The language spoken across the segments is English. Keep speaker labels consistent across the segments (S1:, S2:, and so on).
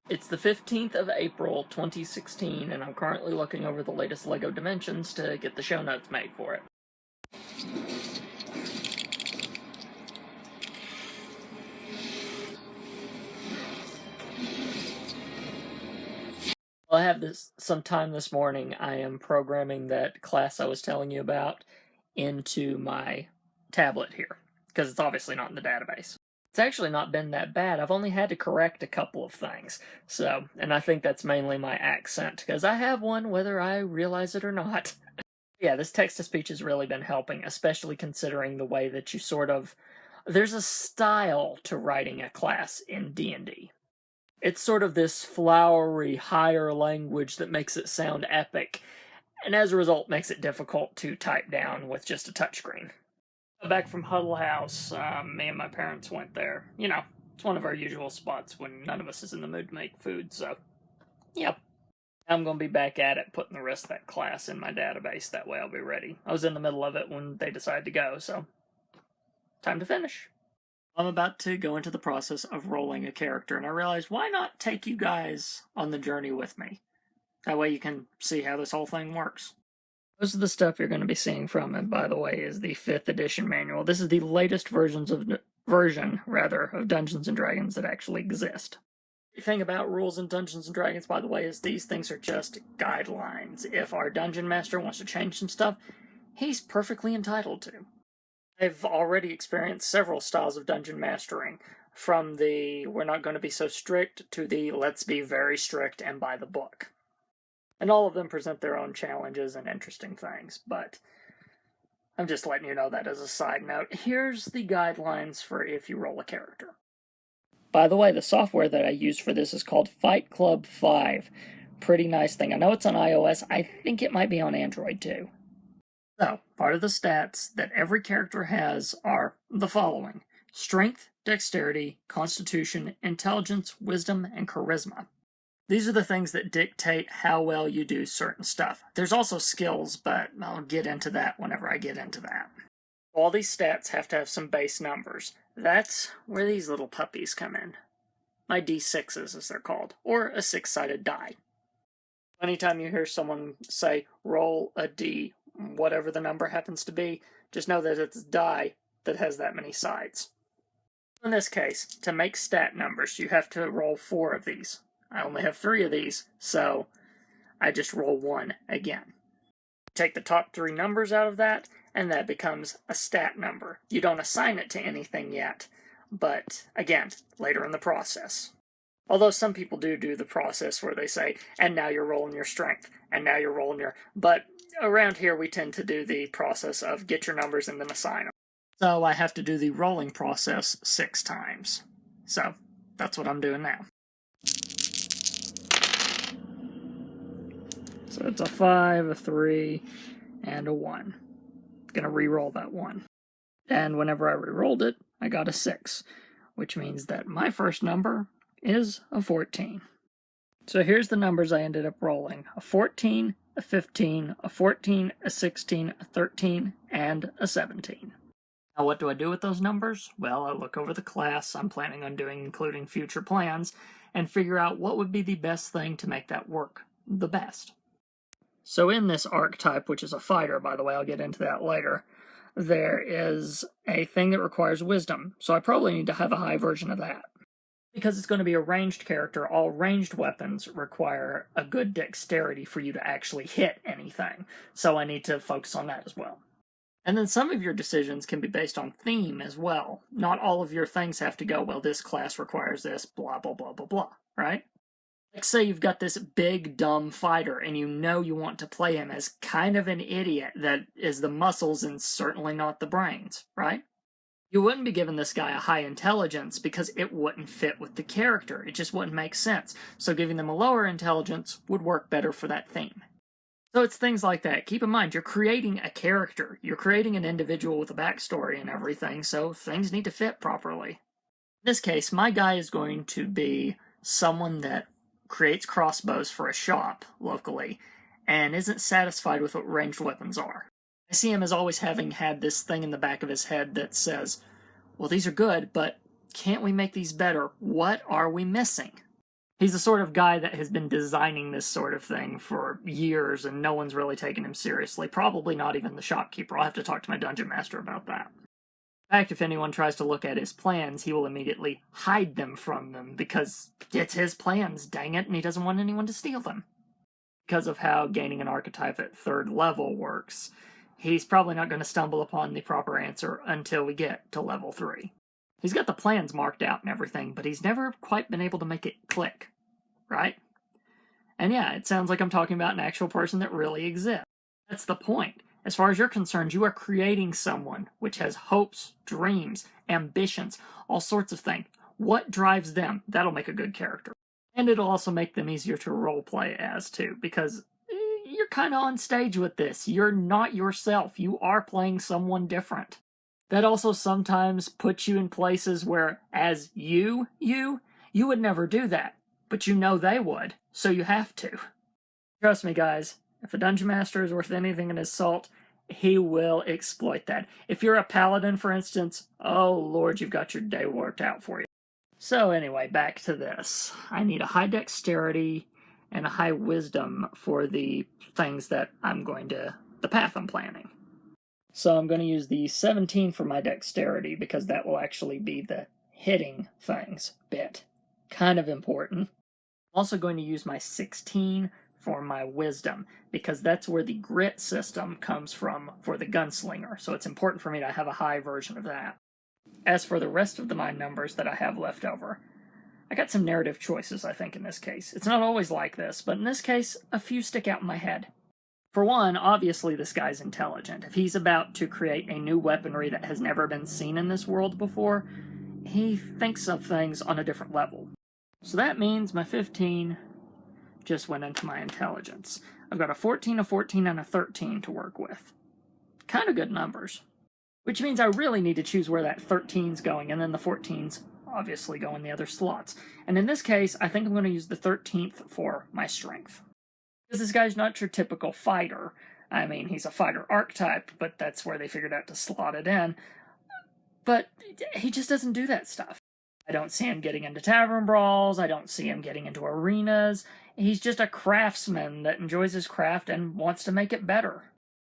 S1: It's the 15th of April, 2016, and I'm currently looking over the latest LEGO Dimensions to get the show notes made for it. Well, I have some time this morning. I am programming that class I was telling you about into my tablet here, because it's obviously not in the database. It's actually not been that bad. I've only had to correct a couple of things. And I think that's mainly my accent, because I have one whether I realize it or not. Yeah, this text-to-speech has really been helping, especially considering the way that you there's a style to writing a class in D&D. It's sort of this flowery, higher language that makes it sound epic, and as a result makes it difficult to type down with just a touchscreen. Back from Huddle House, me and my parents went there. You know, it's one of our usual spots when none of us is in the mood to make food, so, yep. I'm going to be back at it, putting the rest of that class in my database. That way I'll be ready. I was in the middle of it when they decided to go, so time to finish. I'm about to go into the process of rolling a character, and I realized, why not take you guys on the journey with me? That way you can see how this whole thing works. Most of the stuff you're going to be seeing from it, by the way, is the 5th edition manual. This is the latest version of Dungeons & Dragons that actually exist. The thing about rules in Dungeons & Dragons, by the way, is these things are just guidelines. If our dungeon master wants to change some stuff, he's perfectly entitled to. I've already experienced several styles of dungeon mastering, from the we're not going to be so strict to the let's be very strict and by the book. And all of them present their own challenges and interesting things, but I'm just letting you know that as a side note. Here's the guidelines for if you roll a character. By the way, the software that I used for this is called Fight Club 5. Pretty nice thing. I know it's on iOS. I think it might be on Android too. So, part of the stats that every character has are the following: Strength, Dexterity, Constitution, Intelligence, Wisdom, and Charisma. These are the things that dictate how well you do certain stuff. There's also skills, but I'll get into that whenever I get into that. All these stats have to have some base numbers. That's where these little puppies come in. My D6s, as they're called, or a 6-sided die. Anytime you hear someone say, roll a D, whatever the number happens to be, just know that it's a die that has that many sides. In this case, to make stat numbers, you have to roll 4 of these. I only have 3 of these, so I just roll 1 again. Take the top 3 numbers out of that, and that becomes a stat number. You don't assign it to anything yet, but again, later in the process. Although some people do the process where they say, and now you're rolling your strength, and now you're rolling your... But around here we tend to do the process of get your numbers and then assign them. So I have to do the rolling process 6 times. So that's what I'm doing now. So it's a 5, a 3, and a 1. Gonna re-roll that 1. And whenever I re-rolled it, I got a 6, which means that my first number is a 14. So here's the numbers I ended up rolling: a 14, a 15, a 14, a 16, a 13, and a 17. Now what do I do with those numbers? Well, I look over the class I'm planning on doing, including future plans, and figure out what would be the best thing to make that work the best. So in this archetype, which is a fighter, by the way, I'll get into that later, there is a thing that requires wisdom, so I probably need to have a high version of that. Because it's going to be a ranged character, all ranged weapons require a good dexterity for you to actually hit anything, so I need to focus on that as well. And then some of your decisions can be based on theme as well. Not all of your things have to go, well, this class requires this, blah, blah, blah, blah, blah, right? Like, say you've got this big, dumb fighter, and you know you want to play him as kind of an idiot that is the muscles and certainly not the brains, right? You wouldn't be giving this guy a high intelligence because it wouldn't fit with the character. It just wouldn't make sense. So giving them a lower intelligence would work better for that theme. So it's things like that. Keep in mind, you're creating a character. You're creating an individual with a backstory and everything, so things need to fit properly. In this case, my guy is going to be someone that creates crossbows for a shop locally and isn't satisfied with what ranged weapons are. I see him as always having had this thing in the back of his head that says, well, these are good, but can't we make these better? What are we missing? He's the sort of guy that has been designing this sort of thing for years, and no one's really taken him seriously. Probably not even the shopkeeper. I'll have to talk to my dungeon master about that. In fact, if anyone tries to look at his plans, he will immediately hide them from them, because it's his plans, dang it, and he doesn't want anyone to steal them. Because of how gaining an archetype at 3rd level works, he's probably not going to stumble upon the proper answer until we get to level 3. He's got the plans marked out and everything, but he's never quite been able to make it click, right? And yeah, it sounds like I'm talking about an actual person that really exists. That's the point. As far as you're concerned, you are creating someone which has hopes, dreams, ambitions, all sorts of things. What drives them? That'll make a good character. And it'll also make them easier to roleplay as, too, because you're kind of on stage with this. You're not yourself. You are playing someone different. That also sometimes puts you in places where, as you would never do that. But you know they would, so you have to. Trust me, guys, if a dungeon master is worth anything in his salt, he will exploit that. If you're a paladin, for instance, oh lord, you've got your day worked out for you. So anyway, back to this. I need a high dexterity and a high wisdom for the things that the path I'm planning. So I'm going to use the 17 for my dexterity, because that will actually be the hitting things bit. Kind of important. I'm also going to use my 16 for my wisdom, because that's where the grit system comes from for the gunslinger, so it's important for me to have a high version of that. As for the rest of the 9 numbers that I have left over, I got some narrative choices, I think, in this case. It's not always like this, but in this case, a few stick out in my head. For one, obviously this guy's intelligent. If he's about to create a new weaponry that has never been seen in this world before, he thinks of things on a different level. So that means my 15 just went into my intelligence. I've got a 14, a 14, and a 13 to work with. Kind of good numbers. Which means I really need to choose where that 13's going, and then the 14's obviously go in the other slots. And in this case, I think I'm going to use the 13th for my strength. Because this guy's not your typical fighter. I mean, he's a fighter archetype, but that's where they figured out to slot it in. But he just doesn't do that stuff. I don't see him getting into tavern brawls, I don't see him getting into arenas. He's just a craftsman that enjoys his craft and wants to make it better.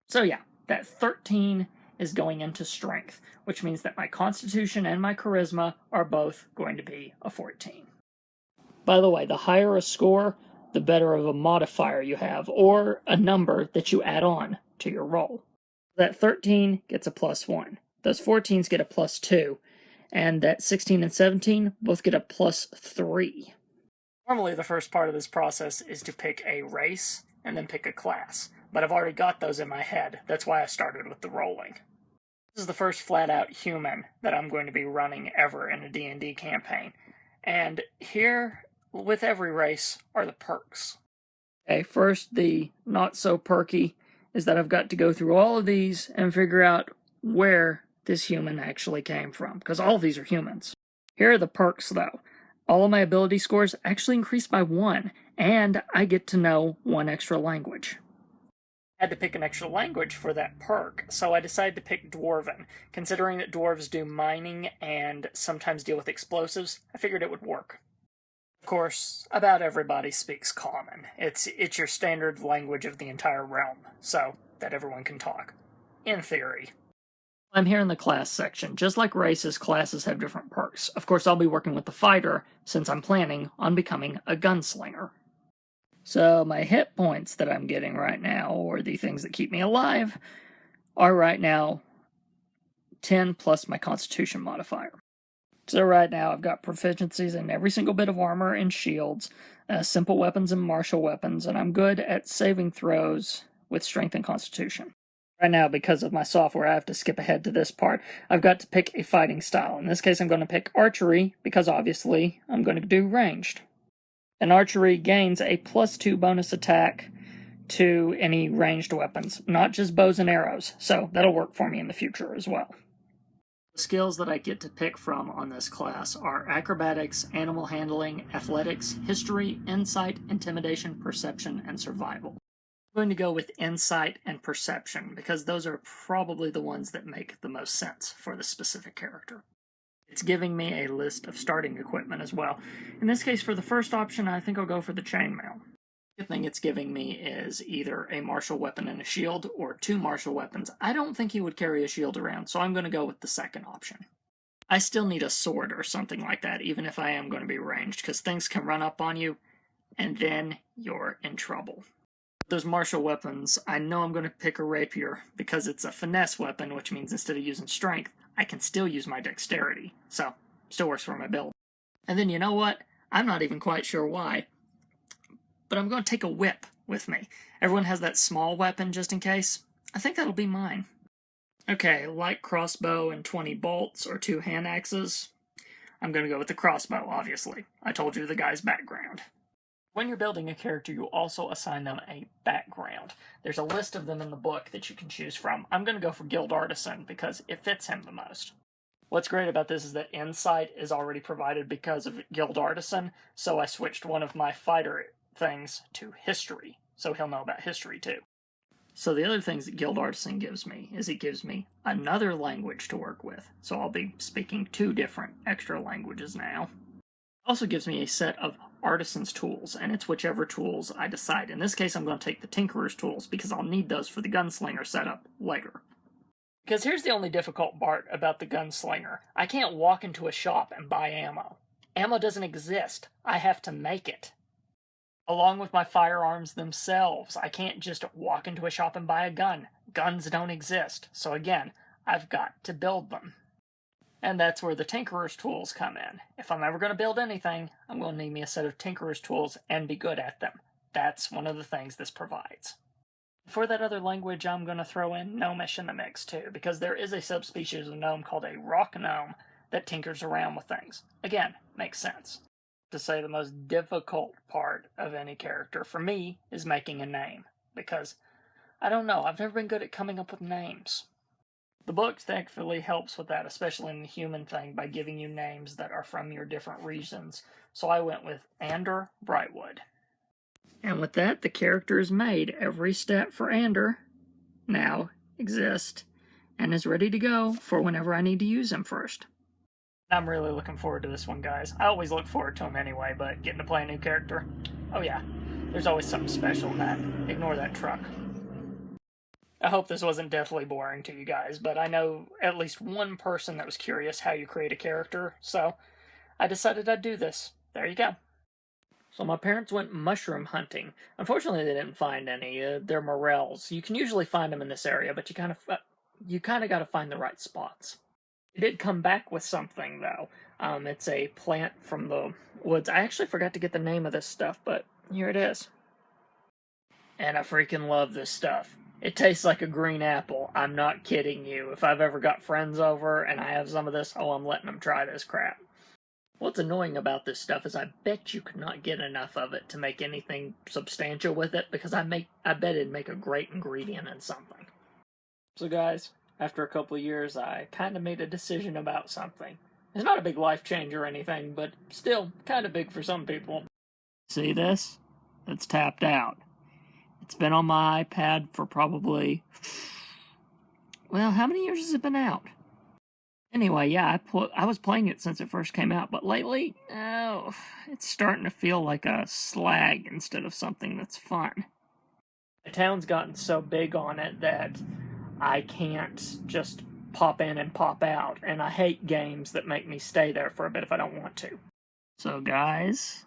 S1: So yeah, that 13 is going into strength, which means that my constitution and my charisma are both going to be a 14. By the way, the higher a score, the better of a modifier you have, or a number that you add on to your roll. That 13 gets a +1. Those 14s get a +2. And that 16 and 17 both get a +3. Normally, the first part of this process is to pick a race and then pick a class, but I've already got those in my head. That's why I started with the rolling. This is the first flat-out human that I'm going to be running ever in a D&D campaign, and here, with every race, are the perks. Okay, first, the not-so-perky is that I've got to go through all of these and figure out where this human actually came from, because all of these are humans. Here are the perks, though. All of my ability scores actually increase by 1, and I get to know 1 extra language. I had to pick an extra language for that perk, so I decided to pick Dwarven. Considering that dwarves do mining and sometimes deal with explosives, I figured it would work. Of course, about everybody speaks Common. It's your standard language of the entire realm, so that everyone can talk. In theory. I'm here in the class section. Just like races, classes have different perks. Of course, I'll be working with the fighter, since I'm planning on becoming a gunslinger. So my hit points that I'm getting right now, or the things that keep me alive, are right now 10 plus my constitution modifier. So right now I've got proficiencies in every single bit of armor and shields, simple weapons and martial weapons, and I'm good at saving throws with strength and constitution. Right now, because of my software, I have to skip ahead to this part. I've got to pick a fighting style. In this case, I'm going to pick archery, because obviously I'm going to do ranged. And archery gains a +2 bonus attack to any ranged weapons, not just bows and arrows, so that'll work for me in the future as well. The skills that I get to pick from on this class are acrobatics, animal handling, athletics, history, insight, intimidation, perception, and survival. I'm going to go with insight and perception, because those are probably the ones that make the most sense for the specific character. It's giving me a list of starting equipment as well. In this case, for the first option, I think I'll go for the chainmail. The thing it's giving me is either a martial weapon and a shield, or 2 martial weapons. I don't think he would carry a shield around, so I'm going to go with the second option. I still need a sword or something like that, even if I am going to be ranged, because things can run up on you, and then you're in trouble. Those martial weapons, I know I'm going to pick a rapier, because it's a finesse weapon, which means instead of using strength, I can still use my dexterity, so still works for my build. And then you know what? I'm not even quite sure why, but I'm going to take a whip with me. Everyone has that small weapon just in case. I think that'll be mine. Okay, light crossbow and 20 bolts or 2 hand axes. I'm going to go with the crossbow, obviously. I told you the guy's background. When you're building a character, you also assign them a background. There's a list of them in the book that you can choose from. I'm going to go for Guild Artisan because it fits him the most. What's great about this is that Insight is already provided because of Guild Artisan, so I switched one of my fighter things to History, so he'll know about History too. So the other things that Guild Artisan gives me is it gives me another language to work with, so I'll be speaking 2 different extra languages now. It also gives me a set of Artisan's tools, and it's whichever tools I decide. In this case, I'm going to take the Tinkerer's tools, because I'll need those for the Gunslinger setup later. Because here's the only difficult part about the Gunslinger. I can't walk into a shop and buy ammo. Ammo doesn't exist. I have to make it. Along with my firearms themselves, I can't just walk into a shop and buy a gun. Guns don't exist, so again, I've got to build them. And that's where the Tinkerer's tools come in. If I'm ever going to build anything, I'm going to need me a set of Tinkerer's tools and be good at them. That's one of the things this provides. For that other language, I'm going to throw in Gnomish in the mix too, because there is a subspecies of gnome called a rock gnome that tinkers around with things. Again, makes sense. To say the most difficult part of any character for me is making a name, because I don't know, I've never been good at coming up with names. The book thankfully helps with that, especially in the human thing, by giving you names that are from your different regions. So I went with Ander Brightwood. And with that, the character is made. Every stat for Ander now exists and is ready to go for whenever I need to use him first. I'm really looking forward to this one, guys. I always look forward to him anyway, but getting to play a new character, oh yeah, there's always something special in that. Ignore that truck. I hope this wasn't deathly boring to you guys, but I know at least one person that was curious how you create a character, so I decided I'd do this. There you go. So my parents went mushroom hunting. Unfortunately, they didn't find any. They're morels. You can usually find them in this area, but you kind of got to find the right spots. They did come back with something, though. It's a plant from the woods. I actually forgot to get the name of this stuff, but here it is. And I freaking love this stuff. It tastes like a green apple. I'm not kidding you. If I've ever got friends over and I have some of this, oh, I'm letting them try this crap. What's annoying about this stuff is I bet you could not get enough of it to make anything substantial with it, because I bet it'd make a great ingredient in something. So guys, after a couple of years, I kind of made a decision about something. It's not a big life change or anything, but still kind of big for some people. See this? It's tapped out. It's been on my iPad for probably, well, how many years has it been out? Anyway, yeah, I was playing it since it first came out, but lately, oh, it's starting to feel like a slag instead of something that's fun. The town's gotten so big on it that I can't just pop in and pop out, and I hate games that make me stay there for a bit if I don't want to. So guys,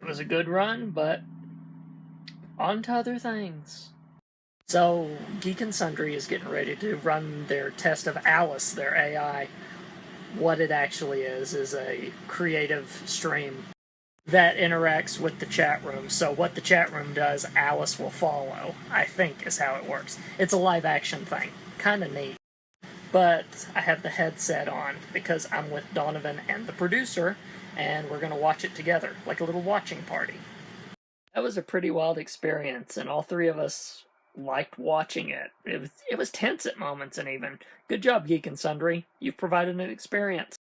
S1: it was a good run, but on to other things. So, Geek and Sundry is getting ready to run their test of Alice, their AI. What it actually is a creative stream that interacts with the chat room. So what the chat room does, Alice will follow, I think is how it works. It's a live action thing. Kind of neat. But I have the headset on because I'm with Donovan and the producer, and we're going to watch it together, like a little watching party. That was a pretty wild experience, and all 3 of us liked watching it. It was tense at moments, and even. Good job, Geek and Sundry. You've provided an experience.